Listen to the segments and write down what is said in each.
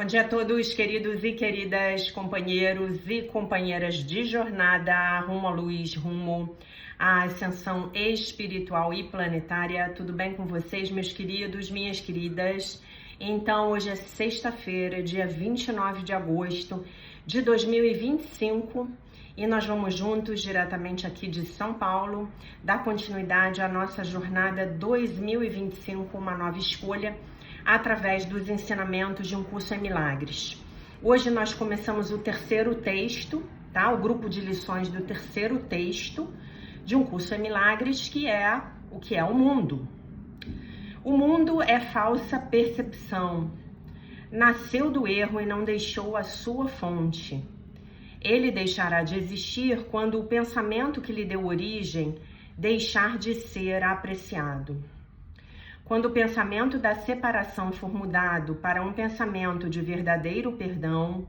Bom dia a todos, queridos e queridas companheiros e companheiras de jornada rumo à luz, rumo à ascensão espiritual e planetária. Tudo bem com vocês, meus queridos, minhas queridas? Então, hoje é sexta-feira, dia 29 de agosto de 2025 e nós vamos juntos, diretamente aqui de São Paulo, dar continuidade à nossa jornada 2025, uma nova escolha, através dos ensinamentos de Um Curso em Milagres. Hoje nós começamos o terceiro texto, tá? O grupo de lições do terceiro texto de Um Curso em Milagres, que é o que é o mundo. O mundo é falsa percepção. Nasceu do erro e não deixou a sua fonte. Ele deixará de existir quando o pensamento que lhe deu origem deixar de ser apreciado. Quando o pensamento da separação for mudado para um pensamento de verdadeiro perdão,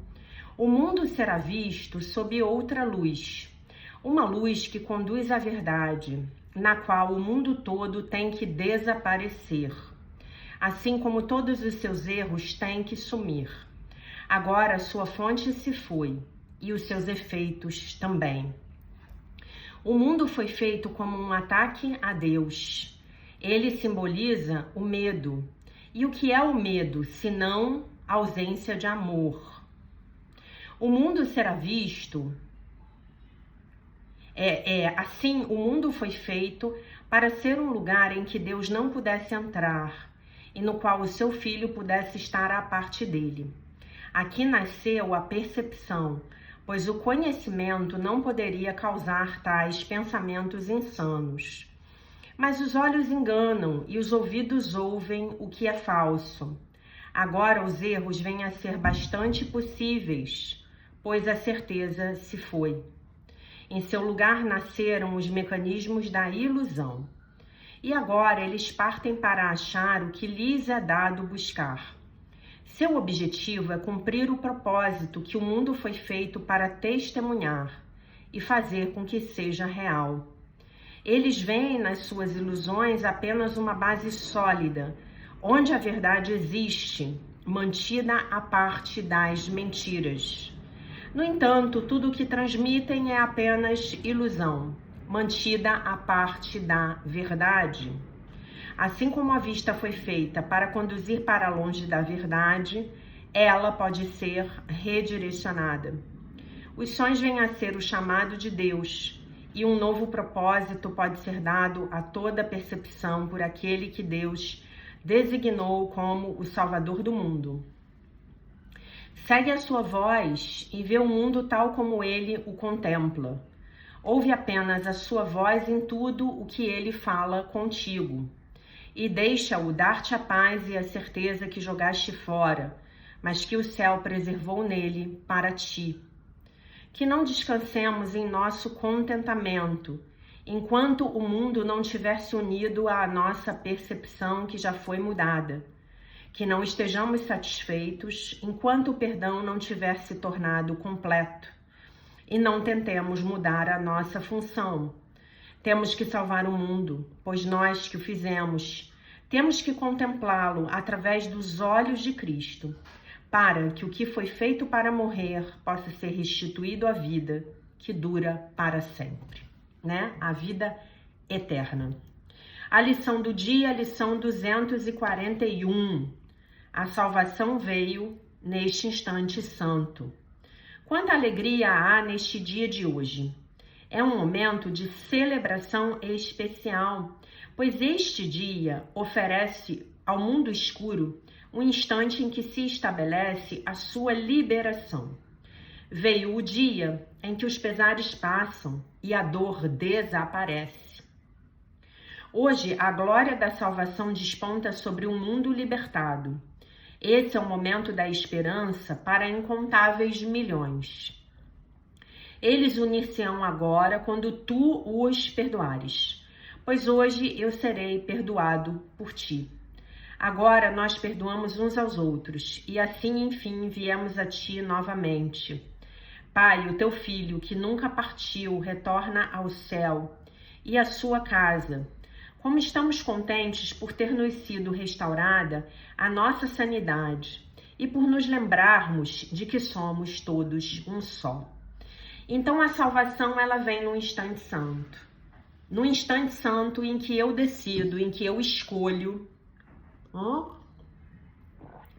o mundo será visto sob outra luz, uma luz que conduz à verdade, na qual o mundo todo tem que desaparecer, assim como todos os seus erros têm que sumir. Agora sua fonte se foi, e os seus efeitos também. O mundo foi feito como um ataque a Deus. Ele simboliza o medo. E o que é o medo, senão ausência de amor? O mundo será visto... Assim, o mundo foi feito para ser um lugar em que Deus não pudesse entrar e no qual o seu filho pudesse estar à parte dele. Aqui nasceu a percepção, pois o conhecimento não poderia causar tais pensamentos insanos. Mas os olhos enganam e os ouvidos ouvem o que é falso. Agora os erros vêm a ser bastante possíveis, pois a certeza se foi. Em seu lugar nasceram os mecanismos da ilusão. E agora eles partem para achar o que lhes é dado buscar. Seu objetivo é cumprir o propósito que o mundo foi feito para testemunhar e fazer com que seja real. Eles veem nas suas ilusões apenas uma base sólida, onde a verdade existe, mantida à parte das mentiras. No entanto, tudo o que transmitem é apenas ilusão, mantida à parte da verdade. Assim como a vista foi feita para conduzir para longe da verdade, ela pode ser redirecionada. Os sonhos vêm a ser o chamado de Deus, e um novo propósito pode ser dado a toda percepção por aquele que Deus designou como o Salvador do mundo. Segue a sua voz e vê o mundo tal como ele o contempla. Ouve apenas a sua voz em tudo o que ele fala contigo. E deixa-o dar-te a paz e a certeza que jogaste fora, mas que o céu preservou nele para ti. Que não descansemos em nosso contentamento, enquanto o mundo não tiver se unido à nossa percepção que já foi mudada. Que não estejamos satisfeitos enquanto o perdão não tiver se tornado completo. E não tentemos mudar a nossa função. Temos que salvar o mundo, pois nós que o fizemos. Temos que contemplá-lo através dos olhos de Cristo, para que o que foi feito para morrer possa ser restituído à vida que dura para sempre, né? A vida eterna. A lição do dia, a lição 241. A salvação veio neste instante santo. Quanta alegria há neste dia de hoje! É um momento de celebração especial, pois este dia oferece ao mundo escuro um instante em que se estabelece a sua liberação. Veio o dia em que os pesares passam e a dor desaparece. Hoje, a glória da salvação desponta sobre um mundo libertado. Esse é o momento da esperança para incontáveis milhões. Eles unir-se-ão agora quando tu os perdoares, pois hoje eu serei perdoado por ti. Agora nós perdoamos uns aos outros, e assim, enfim, viemos a ti novamente. Pai, o teu filho, que nunca partiu, retorna ao céu e à sua casa. Como estamos contentes por ter nos sido restaurada a nossa sanidade e por nos lembrarmos de que somos todos um só. Então a salvação, ela vem no instante santo. No instante santo em que eu decido, em que eu escolho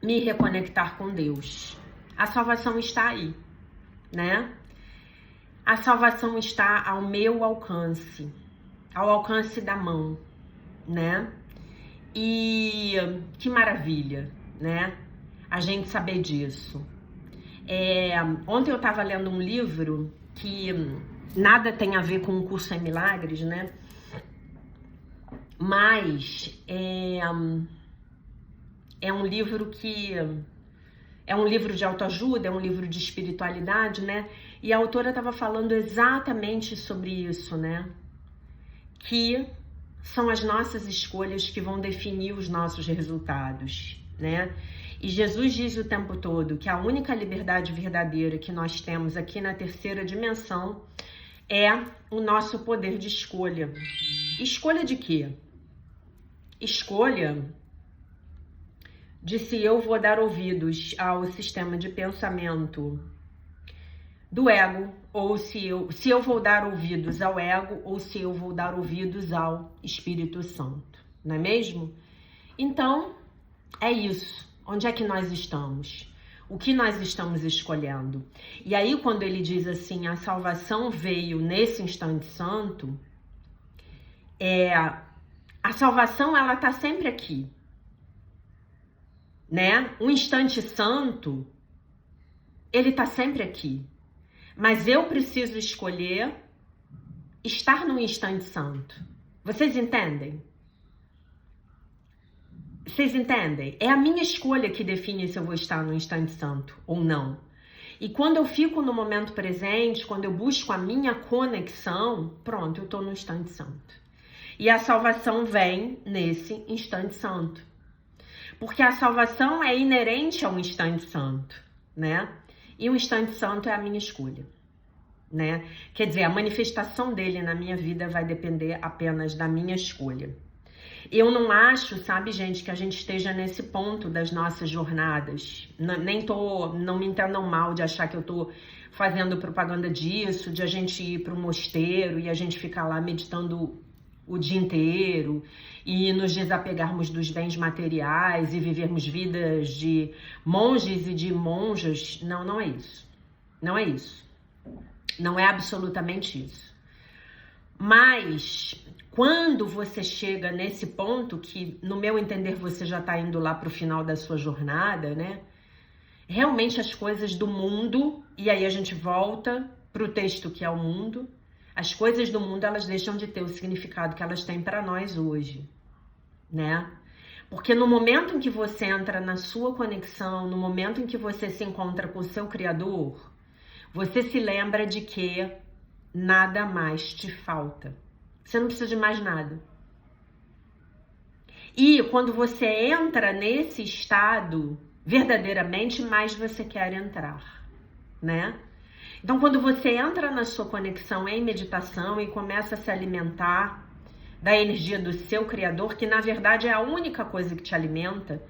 me reconectar com Deus. A salvação está aí, né? A salvação está ao meu alcance, ao alcance da mão, né? E que maravilha, né? A gente saber disso. Ontem eu estava lendo um livro que nada tem a ver com o curso em milagres, né? Mas é um livro que é um livro de autoajuda, é um livro de espiritualidade, né? E a autora estava falando exatamente sobre isso, né? Que são as nossas escolhas que vão definir os nossos resultados, né? E Jesus diz o tempo todo que a única liberdade verdadeira que nós temos aqui na terceira dimensão é o nosso poder de escolha. Escolha de quê? Escolha de se eu vou dar ouvidos ao sistema de pensamento do ego, ou se eu vou dar ouvidos ao ego, ou se eu vou dar ouvidos ao Espírito Santo, não é mesmo? Então, é isso. Onde é que nós estamos? O que nós estamos escolhendo? E aí, quando ele diz assim, a salvação veio nesse instante santo, a salvação, ela tá sempre aqui, né? O instante santo, ele tá sempre aqui. Mas eu preciso escolher estar no instante santo. Vocês entendem? Vocês entendem? É a minha escolha que define se eu vou estar no instante santo ou não. E quando eu fico no momento presente, quando eu busco a minha conexão, pronto, eu tô no instante santo. E a salvação vem nesse instante santo. Porque a salvação é inerente ao instante santo, né? E o instante santo é a minha escolha, né? Quer dizer, a manifestação dele na minha vida vai depender apenas da minha escolha. Eu não acho, sabe, gente, que a gente esteja nesse ponto das nossas jornadas. Não me entendam mal de achar que eu tô fazendo propaganda disso, de a gente ir para o mosteiro e a gente ficar lá meditando o dia inteiro e nos desapegarmos dos bens materiais e vivermos vidas de monges e de monjas. Não, não é isso. Não é isso. Não é absolutamente isso. Mas quando você chega nesse ponto, que no meu entender você já está indo lá para o final da sua jornada, né? Realmente as coisas do mundo, e aí a gente volta para o texto que é o mundo, as coisas do mundo, elas deixam de ter o significado que elas têm para nós hoje, né? Porque no momento em que você entra na sua conexão, no momento em que você se encontra com o seu Criador, você se lembra de que nada mais te falta. Você não precisa de mais nada. E quando você entra nesse estado, verdadeiramente mais você quer entrar, né? Então, quando você entra na sua conexão em meditação e começa a se alimentar da energia do seu Criador, que na verdade é a única coisa que te alimenta,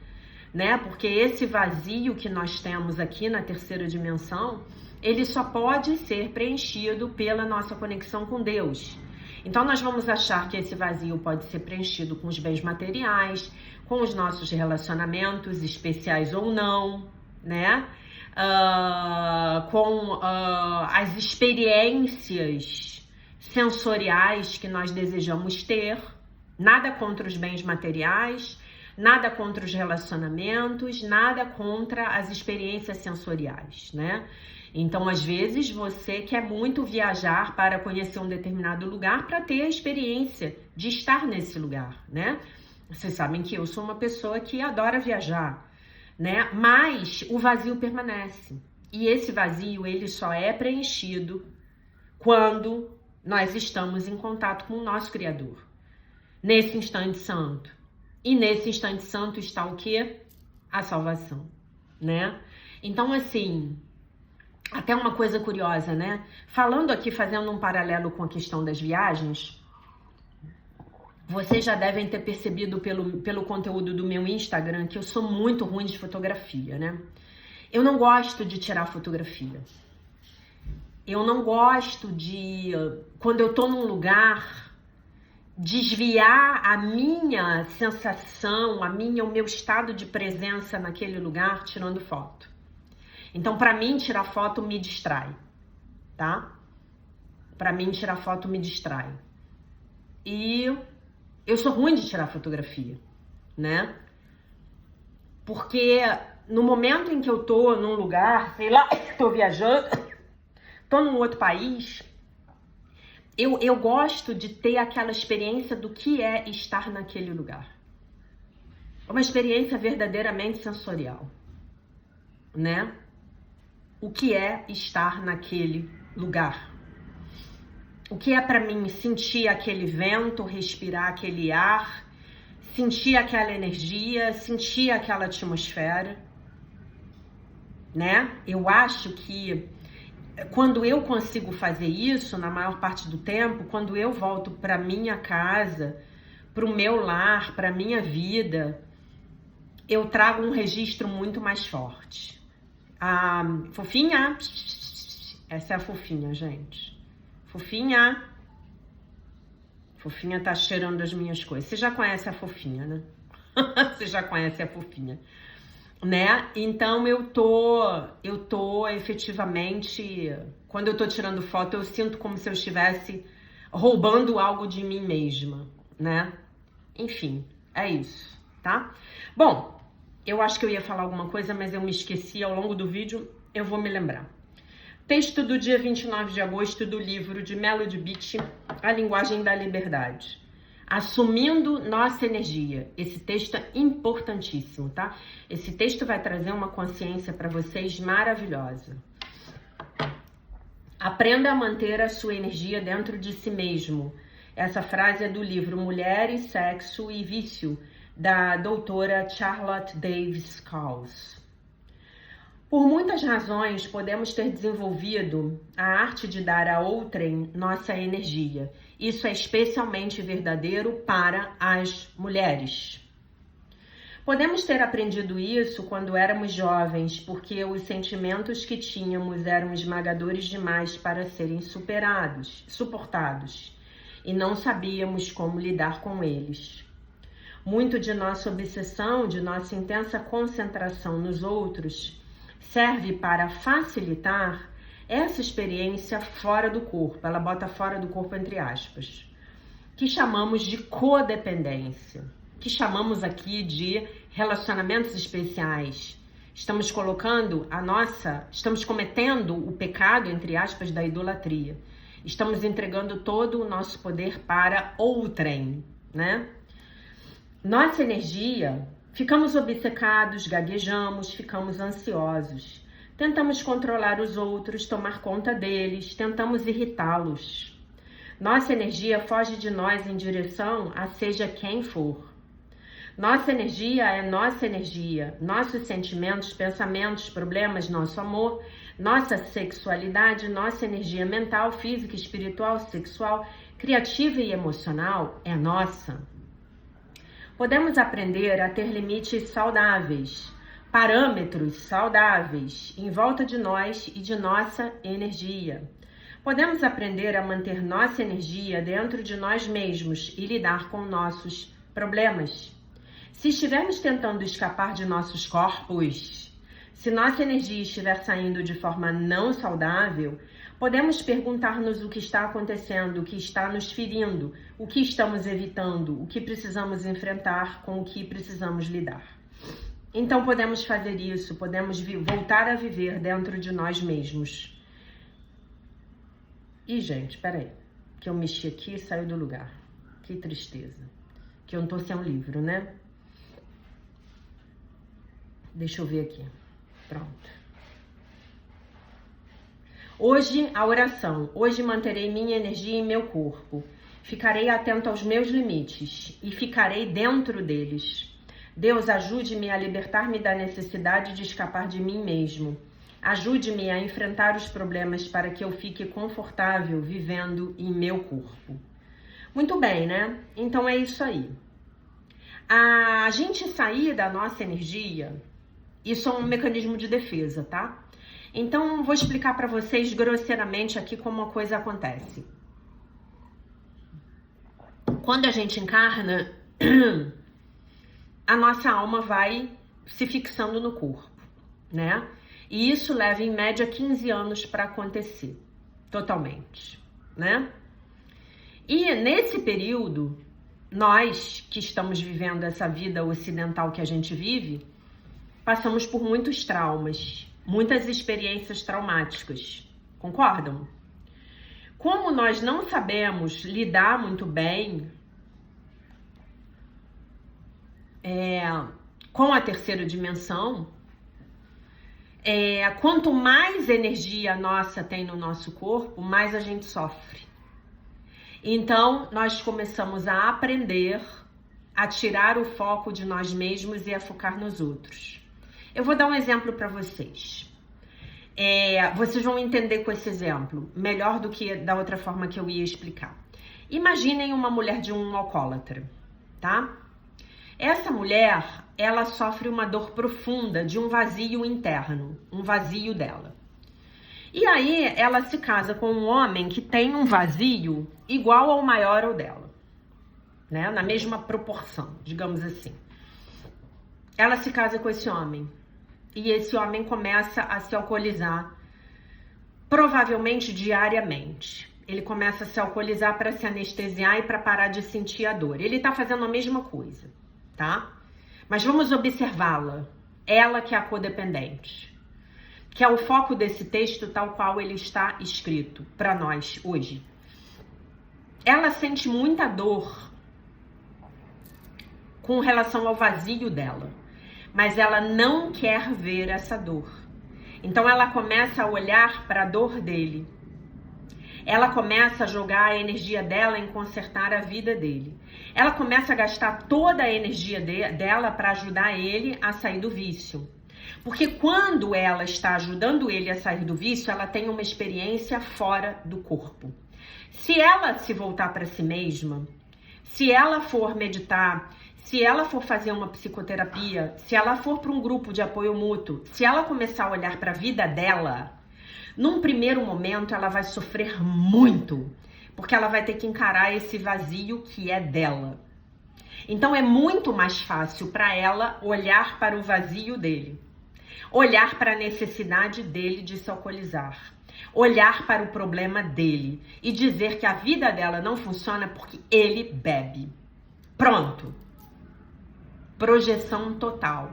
né? Porque esse vazio que nós temos aqui na terceira dimensão, ele só pode ser preenchido pela nossa conexão com Deus. Então, nós vamos achar que esse vazio pode ser preenchido com os bens materiais, com os nossos relacionamentos especiais ou não, né? Com as experiências sensoriais que nós desejamos ter. Nada contra os bens materiais, nada contra os relacionamentos, nada contra as experiências sensoriais, né? Então, às vezes, você quer muito viajar para conhecer um determinado lugar para ter a experiência de estar nesse lugar, né? Vocês sabem que eu sou uma pessoa que adora viajar, né? Mas o vazio permanece. E esse vazio, ele só é preenchido quando nós estamos em contato com o nosso Criador. Nesse instante santo. E nesse instante santo está o quê? A salvação, né? Então, assim, até uma coisa curiosa, né? Falando aqui, fazendo um paralelo com a questão das viagens, Vocês já devem ter percebido pelo conteúdo do meu Instagram que eu sou muito ruim de fotografia, né? Eu não gosto de tirar fotografia. Eu não gosto de, quando eu tô num lugar, desviar a minha sensação, o meu estado de presença naquele lugar tirando foto. Então, pra mim, tirar foto me distrai, tá? Pra mim, tirar foto me distrai. E eu sou ruim de tirar fotografia, né? Porque no momento em que eu tô num lugar, sei lá, tô viajando, tô num outro país, eu gosto de ter aquela experiência do que é estar naquele lugar. Uma experiência verdadeiramente sensorial, né? O que é estar naquele lugar? O que é para mim sentir aquele vento, respirar aquele ar, sentir aquela energia, sentir aquela atmosfera, né? Eu acho que quando eu consigo fazer isso, na maior parte do tempo, quando eu volto para minha casa, para o meu lar, para minha vida, eu trago um registro muito mais forte. A fofinha, essa é a fofinha, gente. Fofinha. Fofinha tá cheirando as minhas coisas. Você já conhece a fofinha, né? Você já conhece a fofinha, né? Então eu tô efetivamente, quando eu tô tirando foto, eu sinto como se eu estivesse roubando algo de mim mesma, né? Enfim, é isso, tá? Bom, eu acho que eu ia falar alguma coisa, mas eu me esqueci ao longo do vídeo, eu vou me lembrar. Texto do dia 29 de agosto do livro de Melody Beach, A Linguagem da Liberdade. Assumindo nossa energia. Esse texto é importantíssimo, tá? Esse texto vai trazer uma consciência para vocês maravilhosa. Aprenda a manter a sua energia dentro de si mesmo. Essa frase é do livro Mulheres, Sexo e Vício, da doutora Charlotte Davis Cowles. Por muitas razões, podemos ter desenvolvido a arte de dar a outrem nossa energia. Isso é especialmente verdadeiro para as mulheres. Podemos ter aprendido isso quando éramos jovens, porque os sentimentos que tínhamos eram esmagadores demais para serem suportados, e não sabíamos como lidar com eles. Muito de nossa obsessão, de nossa intensa concentração nos outros, serve para facilitar essa experiência fora do corpo. Ela bota fora do corpo entre aspas, que chamamos de codependência, que chamamos aqui de relacionamentos especiais. Estamos cometendo o pecado, entre aspas, da idolatria. Estamos entregando todo o nosso poder para outrem, né? Nossa energia, ficamos obcecados, gaguejamos, ficamos ansiosos. Tentamos controlar os outros, tomar conta deles, tentamos irritá-los. Nossa energia foge de nós em direção a seja quem for. Nossa energia é nossa energia, nossos sentimentos, pensamentos, problemas, nosso amor, nossa sexualidade, nossa energia mental, física, espiritual, sexual, criativa e emocional é nossa. Podemos aprender a ter limites saudáveis, parâmetros saudáveis em volta de nós e de nossa energia. Podemos aprender a manter nossa energia dentro de nós mesmos e lidar com nossos problemas. Se estivermos tentando escapar de nossos corpos, se nossa energia estiver saindo de forma não saudável, podemos perguntar-nos o que está acontecendo, o que está nos ferindo, o que estamos evitando, o que precisamos enfrentar, com o que precisamos lidar. Então podemos fazer isso, podemos voltar a viver dentro de nós mesmos. Ih, gente, peraí, que eu mexi aqui e saiu do lugar. Que tristeza. Que eu não tô sem um livro, né? Deixa eu ver aqui. Pronto. Hoje, a oração. Hoje manterei minha energia em meu corpo. Ficarei atento aos meus limites e ficarei dentro deles. Deus, ajude-me a libertar-me da necessidade de escapar de mim mesmo. Ajude-me a enfrentar os problemas para que eu fique confortável vivendo em meu corpo. Muito bem, né? Então é isso aí. A gente sair da nossa energia, isso é um mecanismo de defesa, tá? Então vou explicar para vocês grosseiramente aqui como a coisa acontece. Quando a gente encarna, a nossa alma vai se fixando no corpo, né? E isso leva em média 15 anos para acontecer, totalmente, né? E nesse período, nós que estamos vivendo essa vida ocidental que a gente vive, passamos por muitos traumas, muitas experiências traumáticas, concordam? Como nós não sabemos lidar muito bem com a terceira dimensão, quanto mais energia nossa tem no nosso corpo, mais a gente sofre. Então, nós começamos a aprender a tirar o foco de nós mesmos e a focar nos outros. Eu vou dar um exemplo para vocês. Vocês vão entender com esse exemplo melhor do que da outra forma que eu ia explicar. Imaginem uma mulher de um alcoólatra, tá? Essa mulher, ela sofre uma dor profunda de um vazio interno, um vazio dela. E aí, ela se casa com um homem que tem um vazio igual ao maior ao dela, né? Na mesma proporção, digamos assim. Ela se casa com esse homem. E esse homem começa a se alcoolizar, provavelmente diariamente. Ele começa a se alcoolizar para se anestesiar e para parar de sentir a dor. Ele tá fazendo a mesma coisa, tá? Mas vamos observá-la. Ela que é a codependente. Que é o foco desse texto tal qual ele está escrito para nós hoje. Ela sente muita dor com relação ao vazio dela, mas ela não quer ver essa dor. Então ela começa a olhar para a dor dele. Ela começa a jogar a energia dela em consertar a vida dele. Ela começa a gastar toda a energia dela para ajudar ele a sair do vício. Porque quando ela está ajudando ele a sair do vício, ela tem uma experiência fora do corpo. Se ela se voltar para si mesma, se ela for meditar, se ela for fazer uma psicoterapia, se ela for para um grupo de apoio mútuo, se ela começar a olhar para a vida dela, num primeiro momento ela vai sofrer muito, porque ela vai ter que encarar esse vazio que é dela. Então é muito mais fácil para ela olhar para o vazio dele. Olhar para a necessidade dele de se alcoolizar. Olhar para o problema dele e dizer que a vida dela não funciona porque ele bebe. Pronto. Projeção total.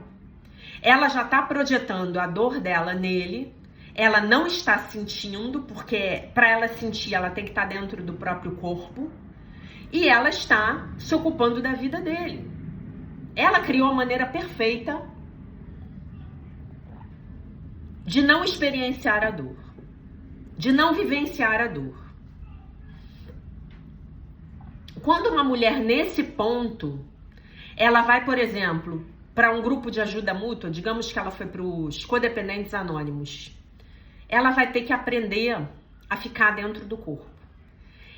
Ela já está projetando a dor dela nele. Ela não está sentindo, porque para ela sentir ela tem que estar dentro do próprio corpo. E ela está se ocupando da vida dele. Ela criou a maneira perfeita de não experienciar a dor, de não vivenciar a dor. Quando uma mulher nesse ponto, ela vai, por exemplo, para um grupo de ajuda mútua, digamos que ela foi para os codependentes anônimos, ela vai ter que aprender a ficar dentro do corpo.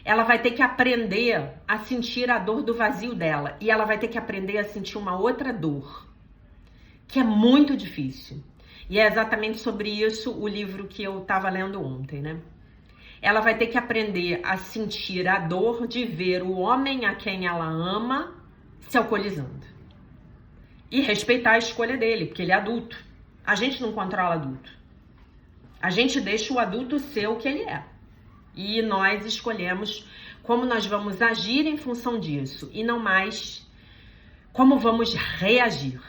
Ela vai ter que aprender a sentir a dor do vazio dela. E ela vai ter que aprender a sentir uma outra dor, que é muito difícil. E é exatamente sobre isso o livro que eu estava lendo ontem, né? Ela vai ter que aprender a sentir a dor de ver o homem a quem ela ama se alcoolizando. E respeitar a escolha dele, porque ele é adulto. A gente não controla adulto. A gente deixa o adulto ser o que ele é. E nós escolhemos como nós vamos agir em função disso. E não mais como vamos reagir.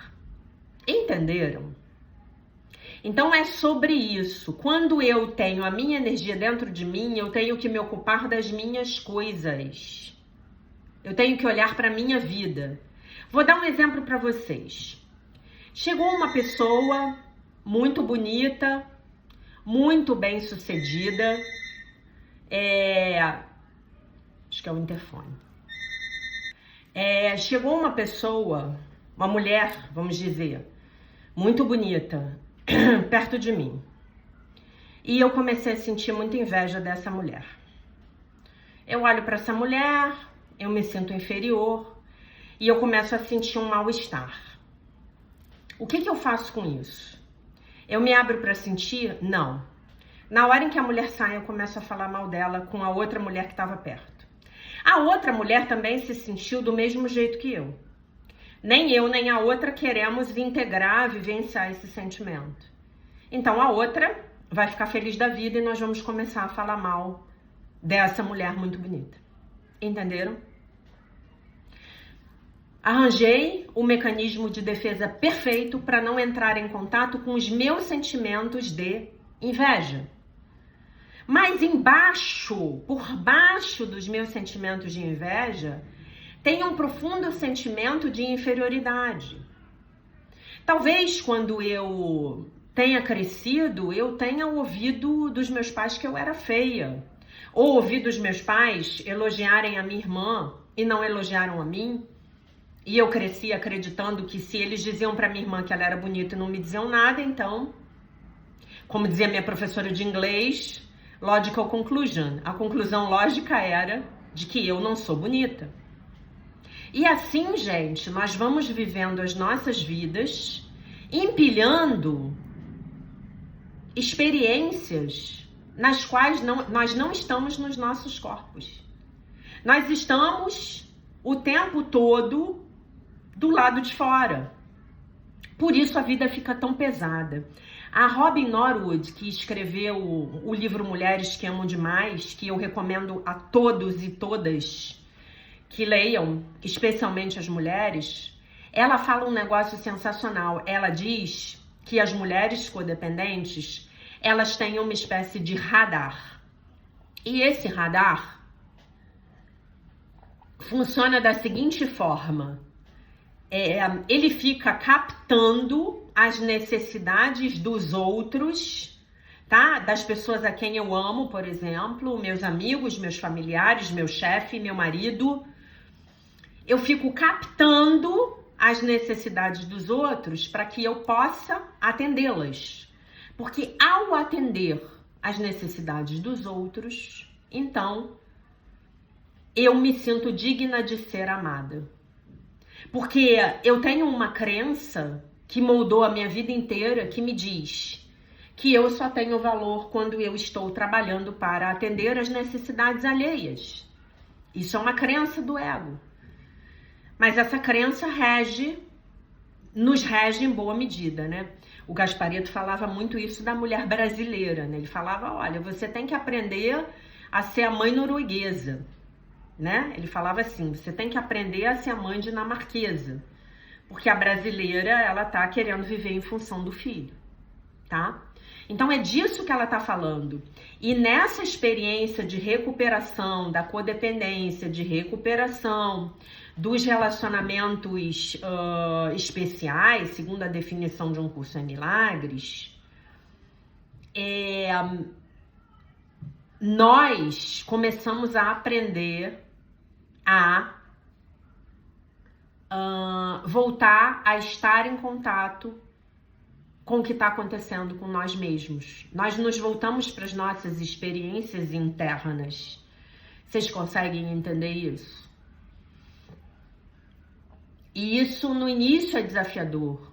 Entenderam? Então é sobre isso. Quando eu tenho a minha energia dentro de mim, eu tenho que me ocupar das minhas coisas. Eu tenho que olhar para a minha vida. Vou dar um exemplo para vocês. Chegou uma pessoa muito bonita, muito bem sucedida. Acho que é o interfone. Chegou uma pessoa, uma mulher, vamos dizer, muito bonita, perto de mim. E eu comecei a sentir muita inveja dessa mulher. Eu olho para essa mulher, eu me sinto inferior e eu começo a sentir um mal-estar. O que eu faço com isso? Eu me abro para sentir? Não. Na hora em que a mulher sai, eu começo a falar mal dela com a outra mulher que estava perto. A outra mulher também se sentiu do mesmo jeito que eu. Nem eu, nem a outra queremos integrar, vivenciar esse sentimento. Então a outra vai ficar feliz da vida e nós vamos começar a falar mal dessa mulher muito bonita. Entenderam? Arranjei o mecanismo de defesa perfeito para não entrar em contato com os meus sentimentos de inveja. Mas por baixo dos meus sentimentos de inveja, tem um profundo sentimento de inferioridade. Talvez quando eu tenha crescido, eu tenha ouvido dos meus pais que eu era feia. Ou ouvi dos meus pais elogiarem a minha irmã e não elogiaram a mim. E eu cresci acreditando que se eles diziam para minha irmã que ela era bonita e não me diziam nada, então, como dizia minha professora de inglês, logical conclusion. A conclusão lógica era de que eu não sou bonita. E assim, gente, nós vamos vivendo as nossas vidas, empilhando experiências nas quais nós não estamos nos nossos corpos. Nós estamos o tempo todo do lado de fora. Por isso a vida fica tão pesada. A Robin Norwood, que escreveu o livro Mulheres que Amam Demais, que eu recomendo a todos e todas que leiam, especialmente as mulheres, ela fala um negócio sensacional. Ela diz que as mulheres codependentes, elas têm uma espécie de radar. E esse radar funciona da seguinte forma. Ele fica captando as necessidades dos outros, tá? Das pessoas a quem eu amo, por exemplo, meus amigos, meus familiares, meu chefe, meu marido. Eu fico captando as necessidades dos outros para que eu possa atendê-las. Porque ao atender as necessidades dos outros, então eu me sinto digna de ser amada. Porque eu tenho uma crença que moldou a minha vida inteira que me diz que eu só tenho valor quando eu estou trabalhando para atender as necessidades alheias. Isso é uma crença do ego. Mas essa crença nos rege em boa medida, né? O Gasparetto falava muito isso da mulher brasileira, né? Ele falava, olha, você tem que aprender a ser a mãe norueguesa, né? Ele falava assim, você tem que aprender a ser a mãe dinamarquesa, porque a brasileira, ela tá querendo viver em função do filho, tá? Então é disso que ela tá falando. E nessa experiência de recuperação da codependência, de recuperação dos relacionamentos especiais, segundo a definição de Um Curso em Milagres, nós começamos a aprender a voltar a estar em contato com o que está acontecendo com nós mesmos. Nós nos voltamos para as nossas experiências internas. Vocês conseguem entender isso? E isso no início é desafiador,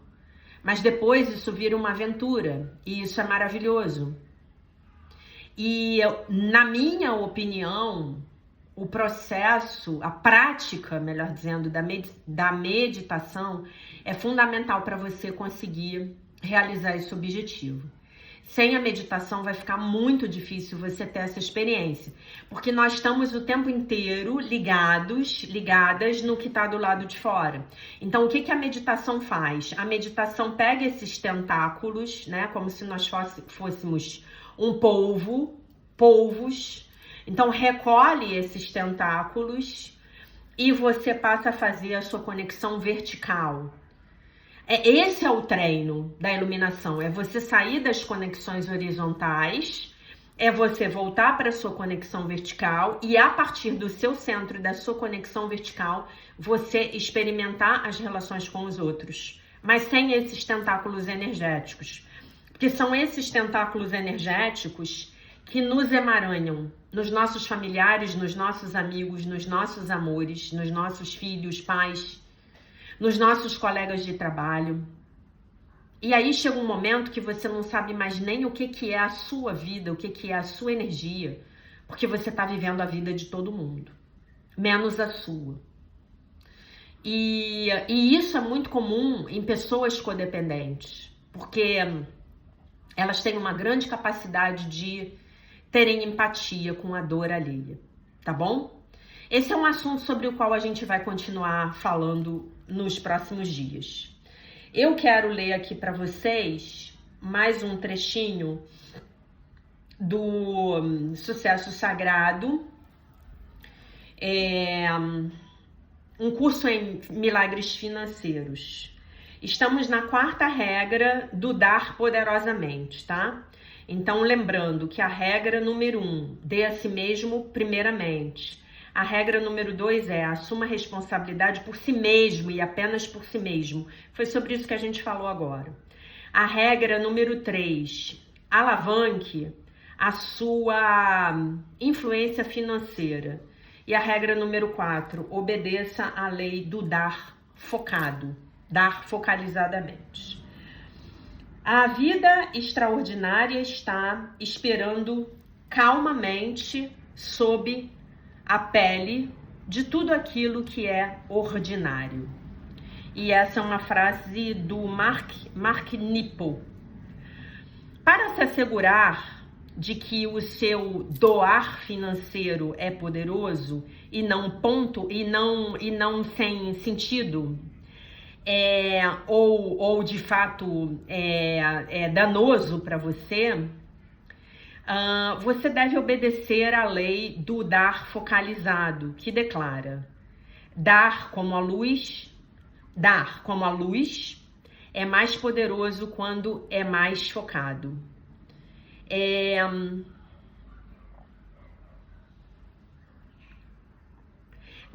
mas depois isso vira uma aventura e isso é maravilhoso. E na minha opinião, o processo, a prática, melhor dizendo, da meditação é fundamental para você conseguir realizar esse objetivo. Sem a meditação vai ficar muito difícil você ter essa experiência, porque nós estamos o tempo inteiro ligadas no que está do lado de fora. Então, o que a meditação faz? A meditação pega esses tentáculos, né, como se nós fôssemos um polvos. Então, recolhe esses tentáculos e você passa a fazer a sua conexão vertical. Esse é o treino da iluminação, é você sair das conexões horizontais, é você voltar para a sua conexão vertical e a partir do seu centro e da sua conexão vertical, você experimentar as relações com os outros, mas sem esses tentáculos energéticos. Porque são esses tentáculos energéticos que nos emaranham, nos nossos familiares, nos nossos amigos, nos nossos amores, nos nossos filhos, pais, nos nossos colegas de trabalho. E aí chega um momento que você não sabe mais nem o que é a sua vida, o que é a sua energia, porque você está vivendo a vida de todo mundo, menos a sua. E isso é muito comum em pessoas codependentes, porque elas têm uma grande capacidade de terem empatia com a dor alheia, tá bom? Esse é um assunto sobre o qual a gente vai continuar falando nos próximos dias. Eu quero ler aqui para vocês mais um trechinho do Sucesso Sagrado, um curso em milagres financeiros. Estamos na 4ª regra do dar poderosamente, tá? Então, lembrando que a regra número 1, dê a si mesmo primeiramente. A regra número 2 é assuma a responsabilidade por si mesmo e apenas por si mesmo. Foi sobre isso que a gente falou agora. A regra número 3, alavanque a sua influência financeira. E a regra número 4, obedeça à lei do dar focado, dar focalizadamente. A vida extraordinária está esperando calmamente sob a pele de tudo aquilo que é ordinário. E essa é uma frase do Mark Nippel. Para se assegurar de que o seu doar financeiro é poderoso e não sem sentido, ou de fato é danoso para você, você deve obedecer à lei do dar focalizado, que declara: dar como a luz é mais poderoso quando é mais focado.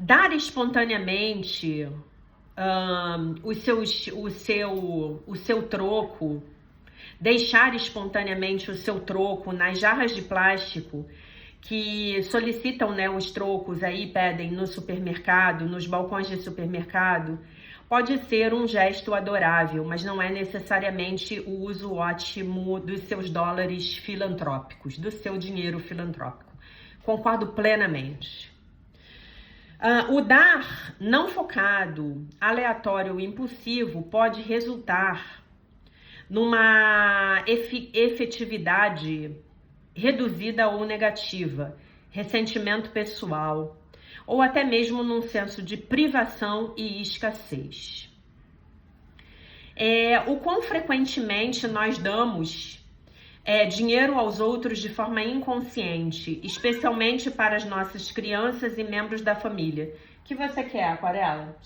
Dar espontaneamente o seu troco, deixar espontaneamente o seu troco nas jarras de plástico que solicitam, né, os trocos aí, pedem no supermercado, nos balcões de supermercado, pode ser um gesto adorável, mas não é necessariamente o uso ótimo dos seus dólares filantrópicos, do seu dinheiro filantrópico. Concordo plenamente. O dar não focado, aleatório ou impulsivo pode resultar numa efetividade reduzida ou negativa, ressentimento pessoal, ou até mesmo num senso de privação e escassez. O quão frequentemente nós damos dinheiro aos outros de forma inconsciente, especialmente para as nossas crianças e membros da família. O que você quer, Aquarela?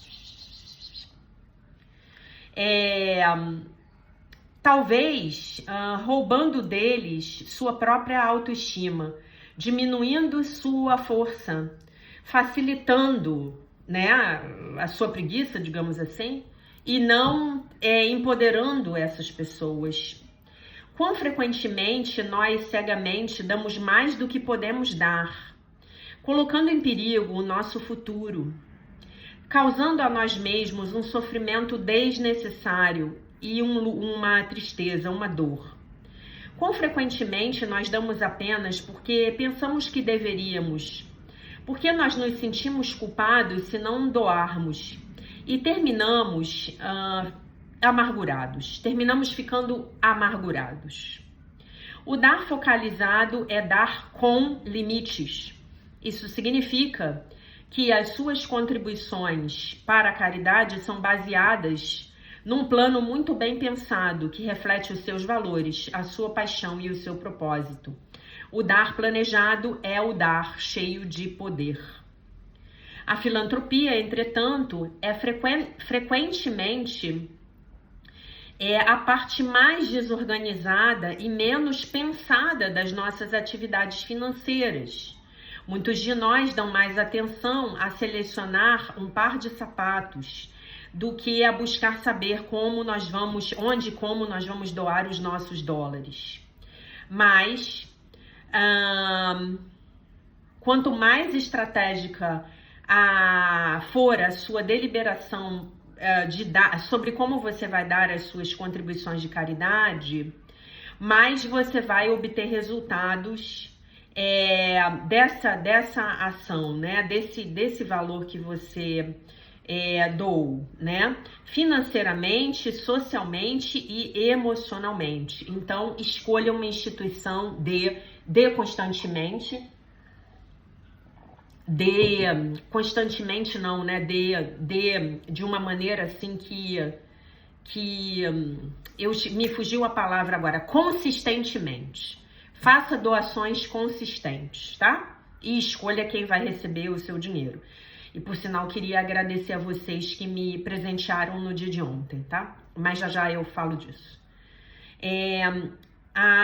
Talvez roubando deles sua própria autoestima, diminuindo sua força, facilitando, né, a sua preguiça, digamos assim, e não empoderando essas pessoas. Quão frequentemente nós cegamente damos mais do que podemos dar, colocando em perigo o nosso futuro, causando a nós mesmos um sofrimento desnecessário e uma tristeza, uma dor. Quão frequentemente nós damos apenas porque pensamos que deveríamos, porque nós nos sentimos culpados se não doarmos e terminamos terminamos ficando amargurados. O dar focalizado é dar com limites. Isso significa que as suas contribuições para a caridade são baseadas num plano muito bem pensado que reflete os seus valores, a sua paixão e o seu propósito. O dar planejado é o dar cheio de poder. A filantropia, entretanto, é frequentemente a parte mais desorganizada e menos pensada das nossas atividades financeiras. Muitos de nós dão mais atenção a selecionar um par de sapatos do que a buscar saber como nós vamos doar os nossos dólares. Mas Quanto mais estratégica for a sua deliberação sobre como você vai dar as suas contribuições de caridade, mais você vai obter resultados dessa ação, né? Desse valor que você doou, né? Financeiramente, socialmente e emocionalmente. Então, escolha uma instituição, dê constantemente. Constantemente não, né? De uma maneira assim que me fugiu a palavra agora, consistentemente. Faça doações consistentes, tá? E escolha quem vai receber o seu dinheiro. E por sinal, queria agradecer a vocês que me presentearam no dia de ontem, tá? Mas já eu falo disso.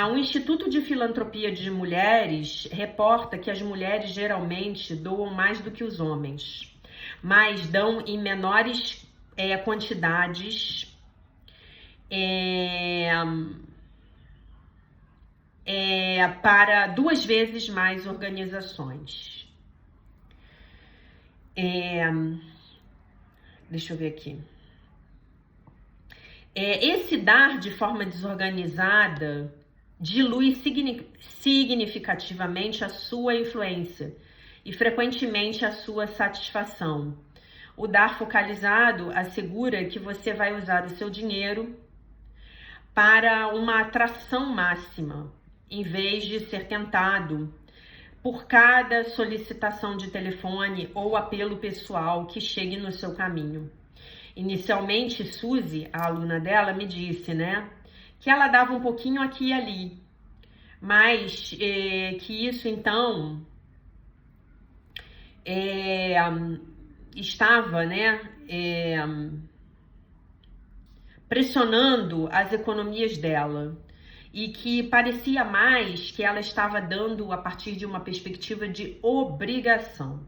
O Instituto de Filantropia de Mulheres reporta que as mulheres geralmente doam mais do que os homens, mas dão em menores quantidades para 2 vezes mais organizações. Deixa eu ver aqui. Esse dar de forma desorganizada dilui significativamente a sua influência e frequentemente a sua satisfação. O dar focalizado assegura que você vai usar o seu dinheiro para uma atração máxima, em vez de ser tentado por cada solicitação de telefone ou apelo pessoal que chegue no seu caminho. Inicialmente, Suzy, a aluna dela, me disse, né, que ela dava um pouquinho aqui e ali, mas que isso, então, estava, né, pressionando as economias dela e que parecia mais que ela estava dando a partir de uma perspectiva de obrigação.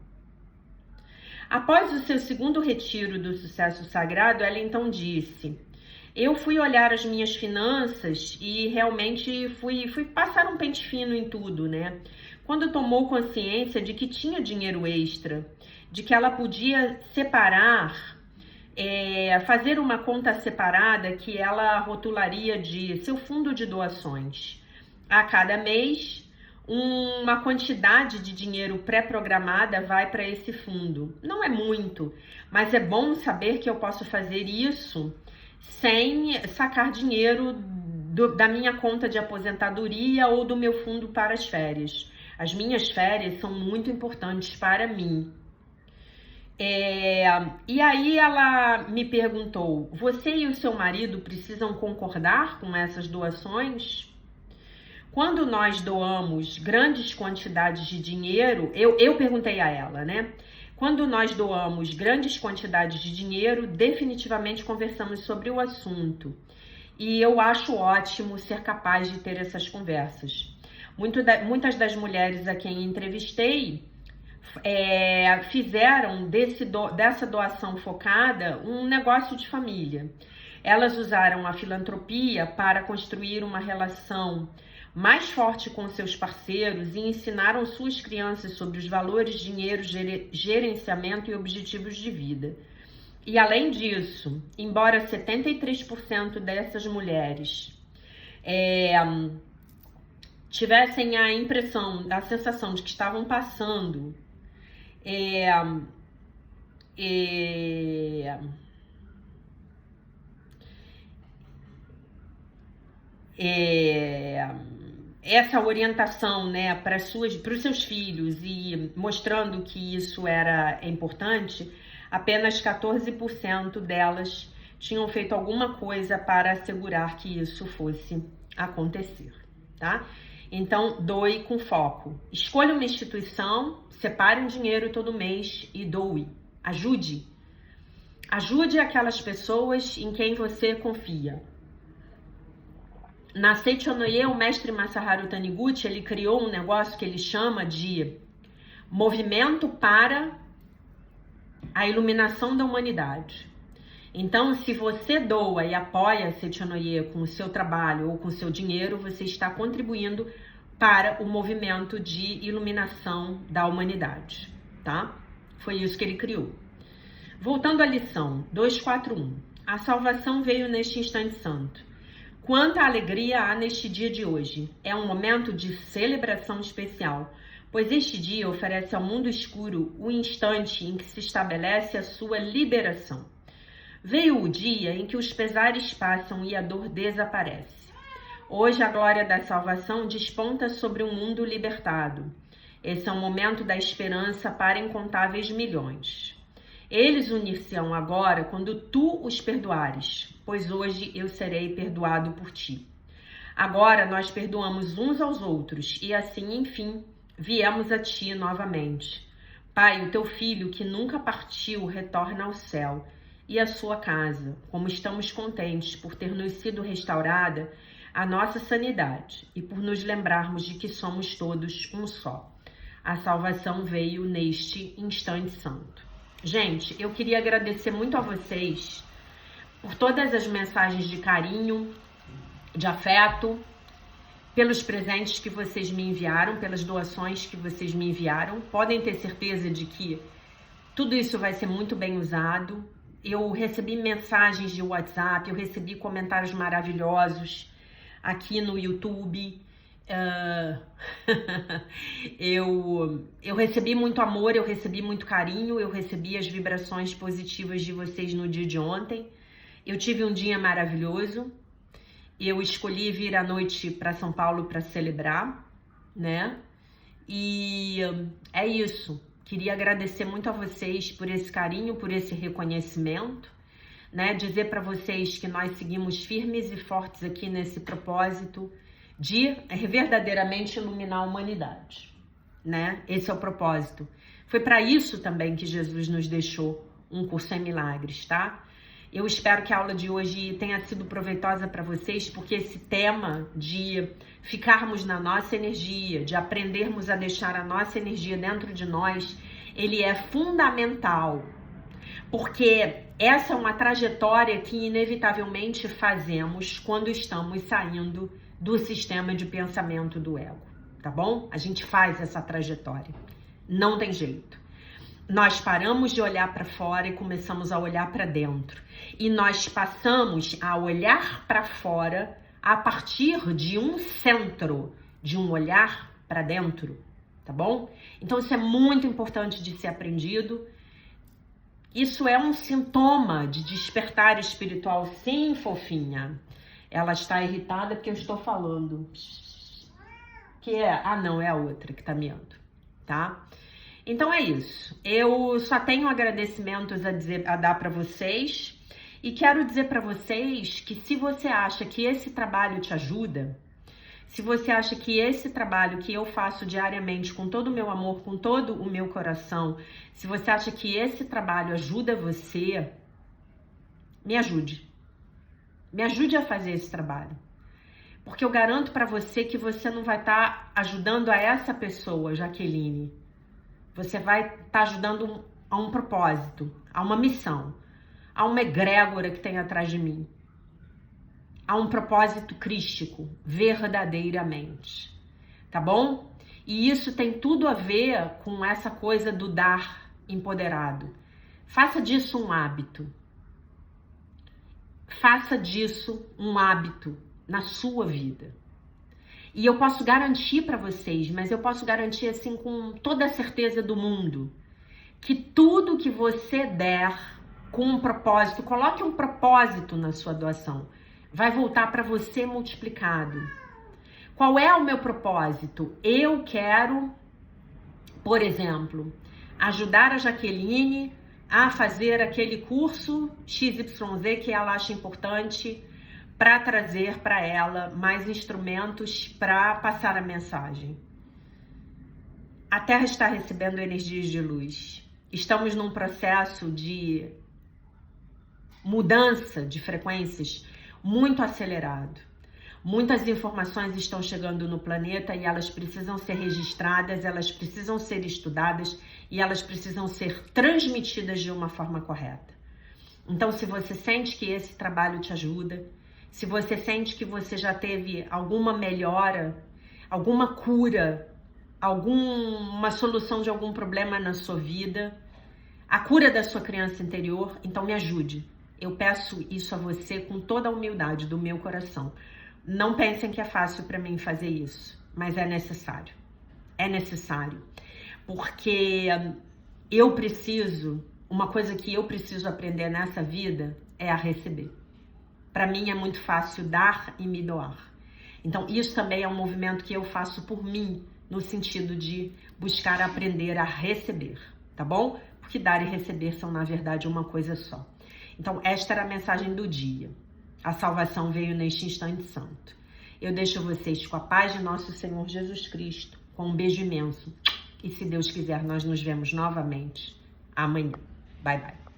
Após o seu segundo retiro do Sucesso Sagrado, ela então disse: eu fui olhar as minhas finanças e realmente fui passar um pente fino em tudo, né? Quando tomou consciência de que tinha dinheiro extra, de que ela podia separar, fazer uma conta separada que ela rotularia de seu fundo de doações. A cada mês, uma quantidade de dinheiro pré-programada vai para esse fundo. Não é muito, mas é bom saber que eu posso fazer isso sem sacar dinheiro da minha conta de aposentadoria ou do meu fundo para as férias. As minhas férias são muito importantes para mim. E aí ela me perguntou: você e o seu marido precisam concordar com essas doações? Quando nós doamos grandes quantidades de dinheiro, eu perguntei a ela, né? Quando nós doamos grandes quantidades de dinheiro, definitivamente conversamos sobre o assunto. E eu acho ótimo ser capaz de ter essas conversas. Muitas das mulheres a quem entrevistei fizeram dessa doação focada um negócio de família. Elas usaram a filantropia para construir uma relação mais forte com seus parceiros e ensinaram suas crianças sobre os valores, dinheiro, gerenciamento e objetivos de vida. E além disso, embora 73% dessas mulheres tivessem a sensação de que estavam passando essa orientação, né, para os seus filhos e mostrando que isso era importante, apenas 14% delas tinham feito alguma coisa para assegurar que isso fosse acontecer, tá? Então, doe com foco. Escolha uma instituição, separe um dinheiro todo mês e doe. Ajude. Ajude aquelas pessoas em quem você confia. Na Seichonoye, o mestre Masaharu Taniguchi, ele criou um negócio que ele chama de movimento para a iluminação da humanidade. Então, se você doa e apoia a Seichonoye com o seu trabalho ou com o seu dinheiro, você está contribuindo para o movimento de iluminação da humanidade, tá? Foi isso que ele criou. Voltando à lição 241. A salvação veio neste instante santo. Quanta alegria há neste dia de hoje. É um momento de celebração especial, pois este dia oferece ao mundo escuro o instante em que se estabelece a sua liberação. Veio o dia em que os pesares passam e a dor desaparece. Hoje a glória da salvação desponta sobre um mundo libertado. Esse é um momento da esperança para incontáveis milhões. Eles unir-se-ão agora quando tu os perdoares, pois hoje eu serei perdoado por ti. Agora nós perdoamos uns aos outros e assim, enfim, viemos a ti novamente. Pai, o teu filho que nunca partiu retorna ao céu e à sua casa, como estamos contentes por ter nos sido restaurada a nossa sanidade e por nos lembrarmos de que somos todos um só. A salvação veio neste instante santo. Gente, eu queria agradecer muito a vocês por todas as mensagens de carinho, de afeto, pelos presentes que vocês me enviaram, pelas doações que vocês me enviaram. Podem ter certeza de que tudo isso vai ser muito bem usado. Eu recebi mensagens de WhatsApp, eu recebi comentários maravilhosos aqui no YouTube. Eu recebi muito amor, eu recebi muito carinho, eu recebi as vibrações positivas de vocês no dia de ontem. Eu tive um dia maravilhoso. Eu escolhi vir à noite para São Paulo para celebrar, né? E é isso. Queria agradecer muito a vocês por esse carinho, por esse reconhecimento, né? Dizer para vocês que nós seguimos firmes e fortes aqui nesse propósito de verdadeiramente iluminar a humanidade, né? Esse é o propósito. Foi para isso também que Jesus nos deixou um curso em milagres, tá? Eu espero que a aula de hoje tenha sido proveitosa para vocês, porque esse tema de ficarmos na nossa energia, de aprendermos a deixar a nossa energia dentro de nós, ele é fundamental, porque essa é uma trajetória que inevitavelmente fazemos quando estamos saindo do sistema de pensamento do ego, tá bom? A gente faz essa trajetória, não tem jeito. Nós paramos de olhar para fora e começamos a olhar para dentro. E nós passamos a olhar para fora a partir de um centro, de um olhar para dentro, tá bom? Então isso é muito importante de ser aprendido. Isso é um sintoma de despertar espiritual, sim, fofinha. Ela está irritada porque eu estou falando. Que é... Ah, não, é a outra que tá miando, tá? Então é isso. Eu só tenho agradecimentos a dar para vocês. E quero dizer para vocês que se você acha que esse trabalho te ajuda, se você acha que esse trabalho que eu faço diariamente com todo o meu amor, com todo o meu coração, se você acha que esse trabalho ajuda você, me ajude. Me ajude a fazer esse trabalho. Porque eu garanto para você que você não vai estar ajudando a essa pessoa, Jaqueline. Você vai estar ajudando a um propósito, a uma missão, a uma egrégora que tem atrás de mim. A um propósito crístico, verdadeiramente. Tá bom? E isso tem tudo a ver com essa coisa do dar empoderado. Faça disso um hábito. Faça disso um hábito na sua vida. E eu posso garantir para vocês, mas eu posso garantir assim com toda a certeza do mundo, que tudo que você der com um propósito, coloque um propósito na sua doação, vai voltar para você multiplicado. Qual é o meu propósito? Eu quero, por exemplo, ajudar a Jaqueline a fazer aquele curso XYZ que ela acha importante para trazer para ela mais instrumentos para passar a mensagem. A Terra está recebendo energias de luz. Estamos num processo de mudança de frequências muito acelerado. Muitas informações estão chegando no planeta e elas precisam ser registradas, elas precisam ser estudadas e elas precisam ser transmitidas de uma forma correta. Então, se você sente que esse trabalho te ajuda, se você sente que você já teve alguma melhora, alguma cura, alguma solução de algum problema na sua vida, a cura da sua criança interior, então me ajude. Eu peço isso a você com toda a humildade do meu coração. Não pensem que é fácil para mim fazer isso, mas é necessário. É necessário, porque uma coisa que eu preciso aprender nessa vida é a receber. Para mim é muito fácil dar e me doar. Então isso também é um movimento que eu faço por mim, no sentido de buscar aprender a receber, tá bom? Porque dar e receber são, na verdade, uma coisa só. Então esta era a mensagem do dia. A salvação veio neste instante santo. Eu deixo vocês com a paz de nosso Senhor Jesus Cristo, com um beijo imenso. E se Deus quiser, nós nos vemos novamente amanhã. Bye, bye.